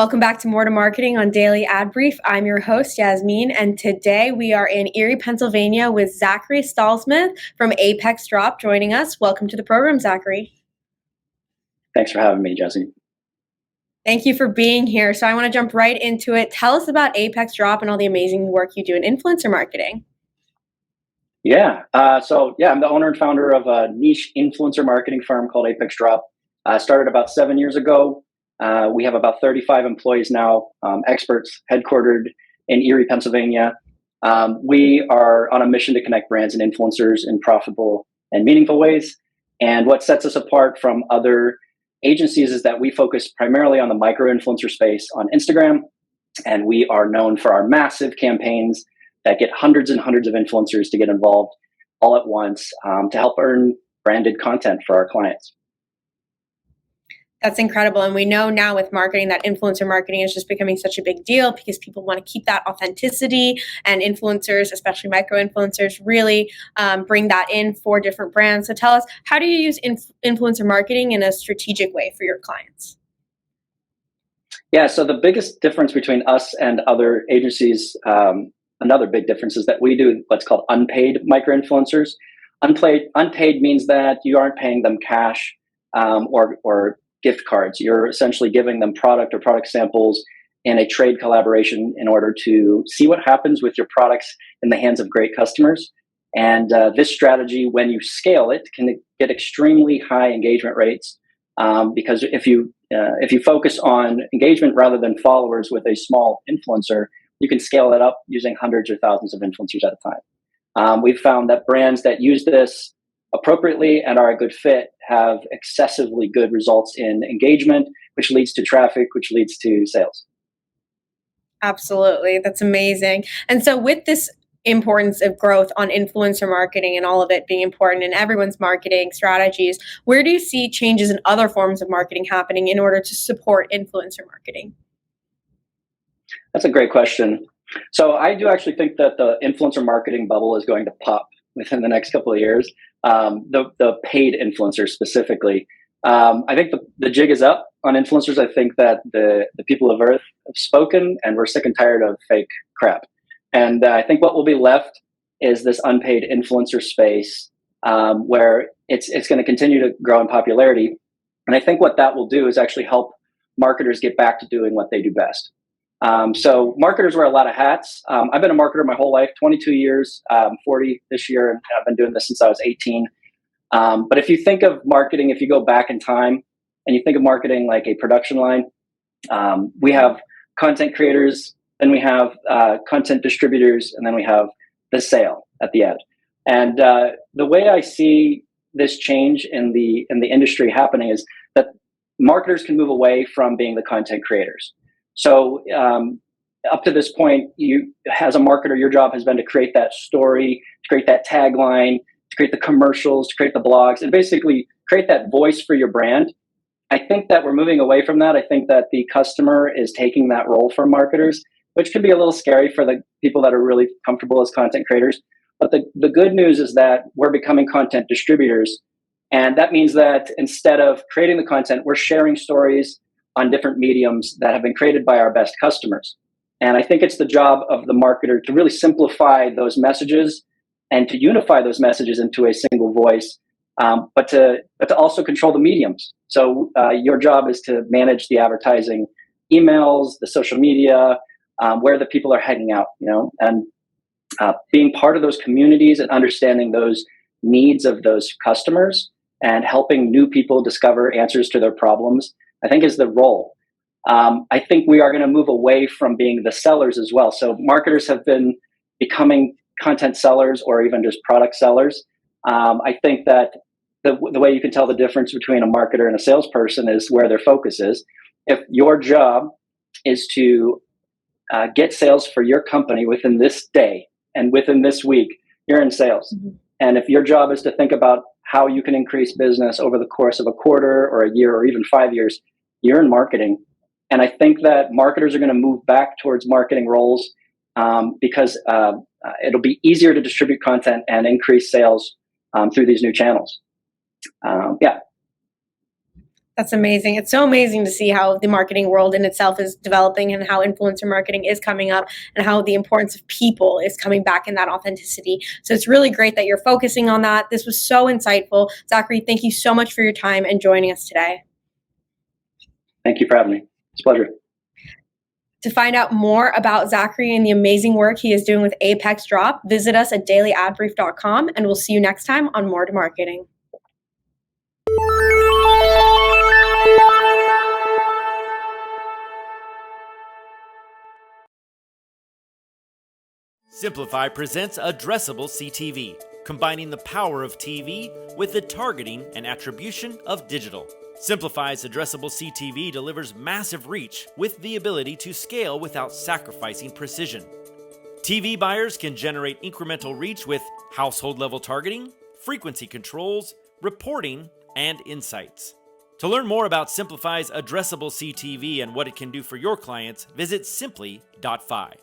Welcome back to More to Marketing on Daily Ad Brief. I'm your host, Yasmin, and today we are in Erie, Pennsylvania with Zakary Stahlsmith from ApexDrop joining us. Welcome to the program, Zakary. Thanks for having me, Jesse. Thank you for being here. So I want to jump right into it. Tell us about ApexDrop and all the amazing work you do in influencer marketing. I'm the owner and founder of a niche influencer marketing firm called ApexDrop. Started about 7 years ago. We have about 35 employees now, experts headquartered in Erie, Pennsylvania. We are on a mission to connect brands and influencers in profitable and meaningful ways. And what sets us apart from other agencies is that we focus primarily on the micro-influencer space on Instagram. And we are known for our massive campaigns that get hundreds and hundreds of influencers to get involved all at once to help earn branded content for our clients. That's incredible. And we know now with marketing that influencer marketing is just becoming such a big deal because people want to keep that authenticity, and influencers, especially micro influencers, really bring that in for different brands. So tell us, how do you use influencer marketing in a strategic way for your clients? Yeah, so the biggest difference between us and other agencies, another big difference is that we do what's called unpaid micro influencers. Unpaid means that you aren't paying them cash or gift cards. You're essentially giving them product or product samples in a trade collaboration in order to see what happens with your products in the hands of great customers. And this strategy, when you scale it, can get extremely high engagement rates because if you focus on engagement rather than followers with a small influencer, you can scale it up using hundreds or thousands of influencers at a time. We've found that brands that use this appropriately and are a good fit have excessively good results in engagement, which leads to traffic, which leads to sales. Absolutely. That's amazing. And so with this importance of growth on influencer marketing and all of it being important in everyone's marketing strategies, where do you see changes in other forms of marketing happening in order to support influencer marketing? That's a great question. So I do actually think that the influencer marketing bubble is going to pop within the next couple of years. The paid influencers specifically. I think the jig is up on influencers. I think that the people of Earth have spoken, and we're sick and tired of fake crap. And I think what will be left is this unpaid influencer space where it's going to continue to grow in popularity. And I think what that will do is actually help marketers get back to doing what they do best. So marketers wear a lot of hats. I've been a marketer my whole life, 22 years, 40 this year, and I've been doing this since I was 18. But if you think of marketing, if you go back in time and you think of marketing like a production line, we have content creators, then we have content distributors, and then we have the sale at the end. And the way I see this change in the industry happening is that marketers can move away from being the content creators. So up to this point, you, as a marketer, your job has been to create that story, to create that tagline, to create the commercials, to create the blogs, and basically create that voice for your brand. I think that we're moving away from that. I think that the customer is taking that role for marketers, which can be a little scary for the people that are really comfortable as content creators. But the good news is that we're becoming content distributors. And that means that instead of creating the content, we're sharing stories on different mediums that have been created by our best customers. And I think it's the job of the marketer to really simplify those messages and to unify those messages into a single voice, but to also control the mediums. So your job is to manage the advertising, emails, the social media, where the people are hanging out, and being part of those communities and understanding those needs of those customers and helping new people discover answers to their problems, I think is the role. I think we are going to move away from being the sellers as well. So marketers have been becoming content sellers or even just product sellers. I think that the way you can tell the difference between a marketer and a salesperson is where their focus is. If your job is to get sales for your company within this day and within this week, you're in sales. Mm-hmm. And if your job is to think about how you can increase business over the course of a quarter or a year or even 5 years, you're in marketing. And I think that marketers are going to move back towards marketing roles because it'll be easier to distribute content and increase sales through these new channels. That's amazing. It's so amazing to see how the marketing world in itself is developing and how influencer marketing is coming up and how the importance of people is coming back in that authenticity. So it's really great that you're focusing on that. This was so insightful. Zakary, thank you so much for your time and joining us today. Thank you for having me. It's a pleasure. To find out more about Zakary and the amazing work he is doing with ApexDrop, visit us at dailyadbrief.com, and we'll see you next time on More to Marketing. Simplify presents Addressable CTV, combining the power of TV with the targeting and attribution of digital. Simplify's Addressable CTV delivers massive reach with the ability to scale without sacrificing precision. TV buyers can generate incremental reach with household-level targeting, frequency controls, reporting, and insights. To learn more about Simplify's Addressable CTV and what it can do for your clients, visit simply.fi.